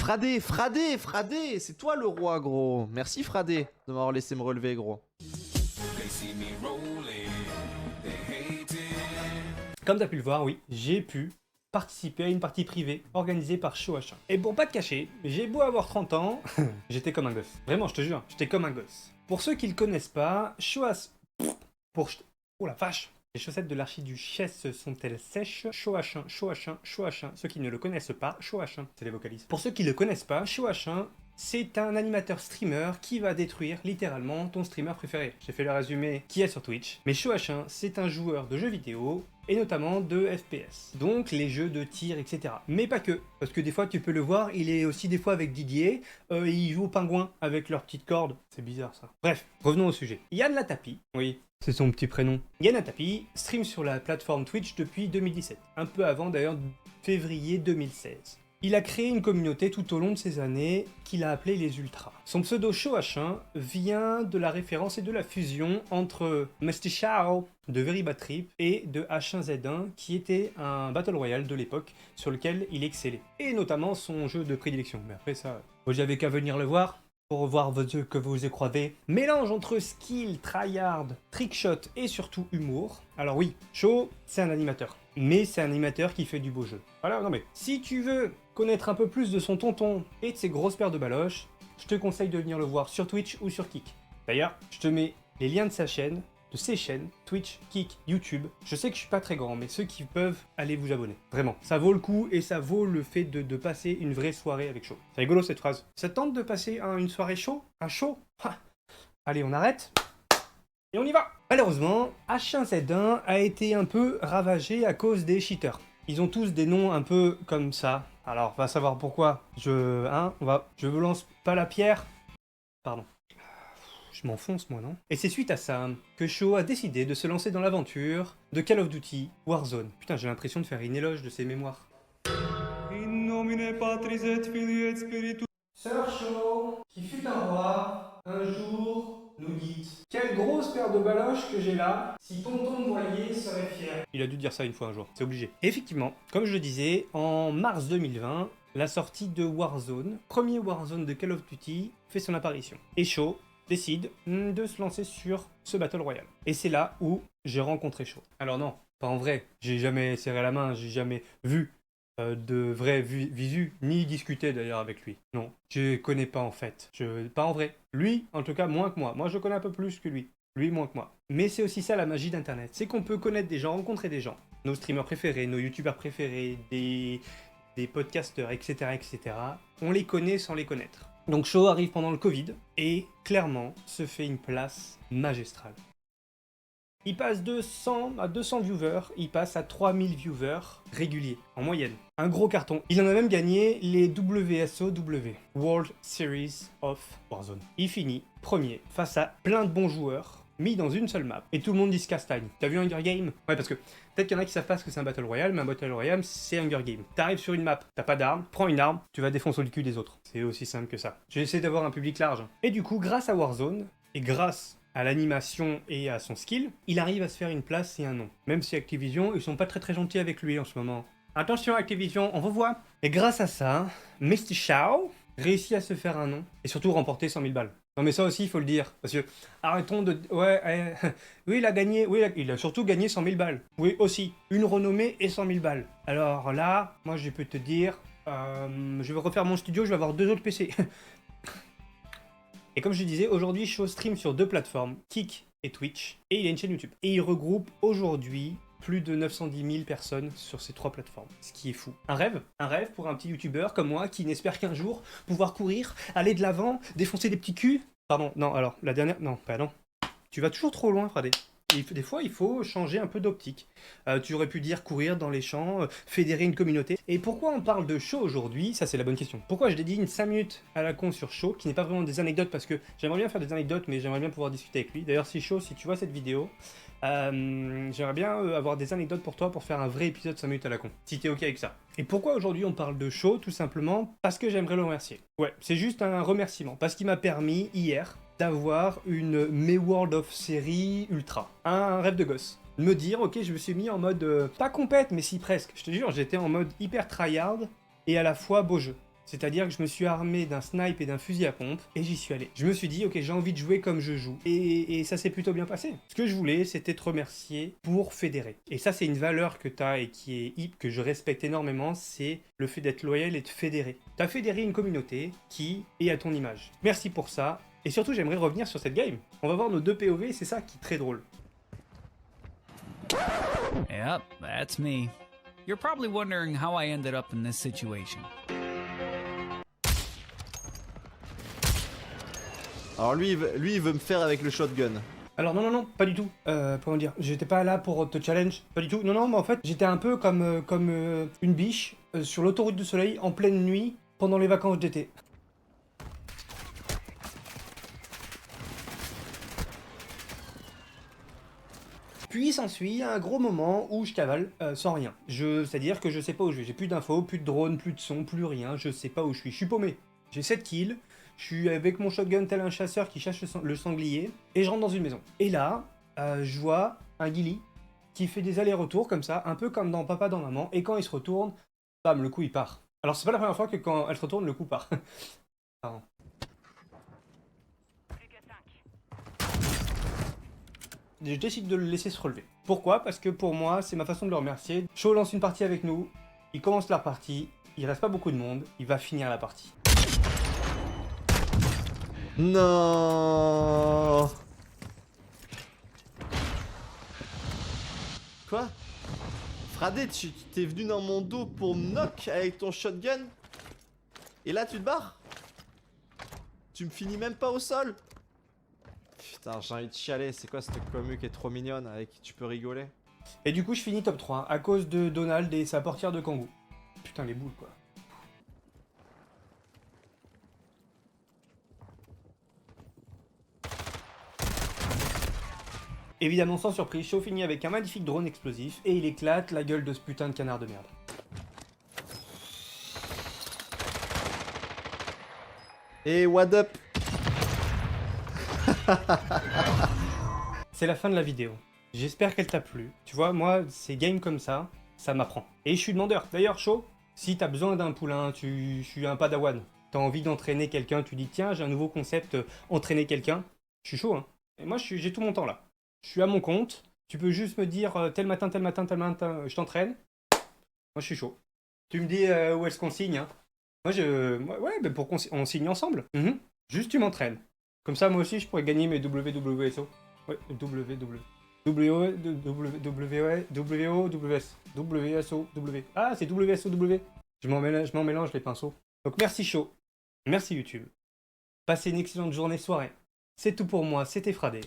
Fradé, c'est toi le roi, gros. Merci, Fradé, de m'avoir laissé me relever, gros. Comme tu as pu le voir, oui, j'ai pu participer à une partie privée organisée par Show-H1. Et pour pas te cacher, j'ai beau avoir 30 ans, j'étais comme un gosse. Vraiment, je te jure, j'étais comme un gosse. Pour ceux qui le connaissent pas, Show-H... Oh la vache! Les chaussettes de l'archiduchesse sont-elles sèches? Show-H1. Ceux qui ne le connaissent pas, Show-H1, c'est les vocalistes. Pour ceux qui le connaissent pas, Show-H1, c'est un animateur streamer qui va détruire littéralement ton streamer préféré. J'ai fait le résumé qui est sur Twitch. Mais Show-H1, c'est un joueur de jeux vidéo et notamment de FPS. Donc les jeux de tir, etc. Mais pas que. Parce que des fois, tu peux le voir, il est aussi des fois avec Didier, il joue au pingouin avec leurs petites cordes. C'est bizarre ça. Bref, revenons au sujet. Yann Latapi, oui, c'est son petit prénom. Yann Latapi stream sur la plateforme Twitch depuis 2017. Un peu avant d'ailleurs, février 2016. Il a créé une communauté tout au long de ces années qu'il a appelée les Ultras. Son pseudo Show-H1 vient de la référence et de la fusion entre Mr. Shao de Very Bad Trip et de H1Z1 qui était un Battle Royale de l'époque sur lequel il excellait. Et notamment son jeu de prédilection. Mais après ça, vous n'avez qu'à venir le voir pour voir vos yeux que vous y croisez. Mélange entre skill, tryhard, trickshot et surtout humour. Alors oui, Show, c'est un animateur. Mais c'est un animateur qui fait du beau jeu. Voilà, non mais, si tu veux connaître un peu plus de son tonton et de ses grosses paires de baloches, je te conseille de venir le voir sur Twitch ou sur Kick. D'ailleurs, je te mets les liens de sa chaîne, de ses chaînes, Twitch, Kick, YouTube. Je sais que je suis pas très grand, mais ceux qui peuvent, allez vous abonner. Vraiment, ça vaut le coup et ça vaut le fait de passer une vraie soirée avec Show. C'est rigolo cette phrase. Ça te tente de passer une soirée Show? Un show? Allez, on arrête et on y va. Malheureusement, H1Z1 a été un peu ravagé à cause des cheaters. Ils ont tous des noms un peu comme ça. Alors, on va savoir pourquoi. Je vous lance pas la pierre. Pardon. Je m'enfonce, moi, non? Et c'est suite à ça que Show a décidé de se lancer dans l'aventure de Call of Duty Warzone. Putain, j'ai l'impression de faire une éloge de ses mémoires. In nomine Patris et Filii et Spiritus. Sir Show, qui fut un roi, un jour nous dit « Quelle grosse paire de baloches que j'ai là, si tonton me voyait, serait fier. » Il a dû dire ça une fois un jour, c'est obligé. Et effectivement, comme je le disais, en mars 2020, la sortie de Warzone, premier Warzone de Call of Duty, fait son apparition. Et Show décide de se lancer sur ce Battle Royale. Et c'est là où j'ai rencontré Show. Alors non, pas en vrai, j'ai jamais serré la main, j'ai jamais vu de vrai visu, ni discuter d'ailleurs avec lui. Non, je connais pas en fait. Pas en vrai. Lui, en tout cas, moins que moi. Moi, je connais un peu plus que lui. Lui, moins que moi. Mais c'est aussi ça la magie d'Internet. C'est qu'on peut connaître des gens, rencontrer des gens. Nos streamers préférés, nos youtubeurs préférés, des podcasteurs, etc., etc. On les connaît sans les connaître. Donc Show arrive pendant le Covid et clairement se fait une place magistrale. Il passe de 100 à 200 viewers, il passe à 3000 viewers réguliers, en moyenne. Un gros carton. Il en a même gagné les WSOW, World Series of Warzone. Il finit premier face à plein de bons joueurs, mis dans une seule map. Et tout le monde dit castagne. T'as vu Hunger Game? Ouais, parce que peut-être qu'il y en a qui savent pas ce que c'est un Battle Royale, mais un Battle Royale, c'est Hunger Game. T'arrives sur une map, t'as pas d'arme, prends une arme, tu vas défoncer le cul des autres. C'est aussi simple que ça. J'ai essayé d'avoir un public large. Et du coup, grâce à Warzone, et grâce à l'animation et à son skill, il arrive à se faire une place et un nom. Même si Activision, ils sont pas très gentils avec lui en ce moment. Attention Activision, on revoit. Et grâce à ça, Mr. Shao réussit à se faire un nom et surtout remporter 100 000 balles. Non mais ça aussi il faut le dire, parce que arrêtons de... Ouais, oui il a gagné, oui il a surtout gagné 100 000 balles. Oui aussi, une renommée et 100 000 balles. Alors là, moi je peux te dire, je vais refaire mon studio, je vais avoir 2 autres PC. Et comme je disais, aujourd'hui, Show stream sur 2 plateformes, Kick et Twitch, et il a une chaîne YouTube. Et il regroupe aujourd'hui plus de 910 000 personnes sur ces 3 plateformes, ce qui est fou. Un rêve pour un petit youtubeur comme moi qui n'espère qu'un jour pouvoir courir, aller de l'avant, défoncer des petits culs. Pardon, non, alors, la dernière... Non, pas non. Tu vas toujours trop loin, Fradé. Des fois, il faut changer un peu d'optique. Tu aurais pu dire courir dans les champs, fédérer une communauté. Et pourquoi on parle de Show aujourd'hui? Ça, c'est la bonne question. Pourquoi je dédie une 5 minutes à la con sur Show, qui n'est pas vraiment des anecdotes, parce que j'aimerais bien faire des anecdotes, mais j'aimerais bien pouvoir discuter avec lui. D'ailleurs, si Show, si tu vois cette vidéo, j'aimerais bien avoir des anecdotes pour toi pour faire un vrai épisode 5 minutes à la con, si t'es ok avec ça. Et pourquoi aujourd'hui on parle de Show? Tout simplement parce que j'aimerais le remercier. Ouais, c'est juste un remerciement, parce qu'il m'a permis, hier, d'avoir une May World of Série Ultra. Un rêve de gosse. De me dire, ok, je me suis mis en mode, pas compète, mais si presque. Je te jure, j'étais en mode hyper tryhard et à la fois beau jeu. C'est-à-dire que je me suis armé d'un snipe et d'un fusil à pompe, et j'y suis allé. Je me suis dit, ok, j'ai envie de jouer comme je joue. Et ça s'est plutôt bien passé. Ce que je voulais, c'était te remercier pour fédérer. Et ça, c'est une valeur que tu as et qui est hip, que je respecte énormément, c'est le fait d'être loyal et de fédérer. Tu as fédéré une communauté qui est à ton image. Merci pour ça. Et surtout, j'aimerais revenir sur cette game. On va voir nos deux POV, c'est ça qui est très drôle. Yep, that's me. You're probably wondering how I ended up in this situation. Alors lui, il veut me faire avec le shotgun. Alors non, pas du tout. Comment dire, j'étais pas là pour te challenge, pas du tout. Non, mais en fait, j'étais un peu comme une biche sur l'autoroute du soleil en pleine nuit pendant les vacances d'été. Puis s'ensuit un gros moment où je cavale sans rien. C'est-à-dire que je sais pas où je vais. J'ai plus d'infos, plus de drone, plus de son, plus rien. Je sais pas où je suis. Je suis paumé. J'ai 7 kills. Je suis avec mon shotgun tel un chasseur qui cherche le sanglier. Et je rentre dans une maison. Et là, je vois un ghillie qui fait des allers-retours comme ça, un peu comme dans Papa dans Maman. Et quand il se retourne, bam, le coup il part. Alors c'est pas la première fois que quand elle se retourne, le coup part. Pardon. Je décide de le laisser se relever. Pourquoi? Parce que pour moi, c'est ma façon de le remercier. Shaw lance une partie avec nous, il commence la partie, il reste pas beaucoup de monde, il va finir la partie. Non. Quoi? Fradé, tu t'es venu dans mon dos pour me knock avec ton shotgun? Et là tu te barres? Tu me finis même pas au sol? Putain, j'ai envie de chialer, c'est quoi cette commu qui est trop mignonne avec qui tu peux rigoler? Et du coup, je finis top 3 à cause de Donald et sa portière de kangou. Putain, les boules quoi. Évidemment, sans surprise, Shaw finit avec un magnifique drone explosif et il éclate la gueule de ce putain de canard de merde. Et what up? C'est la fin de la vidéo. J'espère qu'elle t'a plu. Tu vois, moi, ces games comme ça m'apprend. Et je suis demandeur. D'ailleurs, Shaw, si t'as besoin d'un poulain, je suis un padawan, t'as envie d'entraîner quelqu'un, tu dis tiens, j'ai un nouveau concept, entraîner quelqu'un, je suis chaud, hein. Et moi, j'ai tout mon temps là. Je suis à mon compte, tu peux juste me dire tel matin, je t'entraîne. Moi, je suis chaud. Tu me dis où est-ce qu'on signe, hein. Ouais, ben pour on signe ensemble. Juste tu m'entraînes. Comme ça, moi aussi, je pourrais gagner mes WWSO. Ouais, WSOW. Ah, c'est WSOW. Je m'en mélange les pinceaux. Donc merci Shaw. Merci YouTube. Passez une excellente journée, soirée. C'est tout pour moi, c'était Fradé.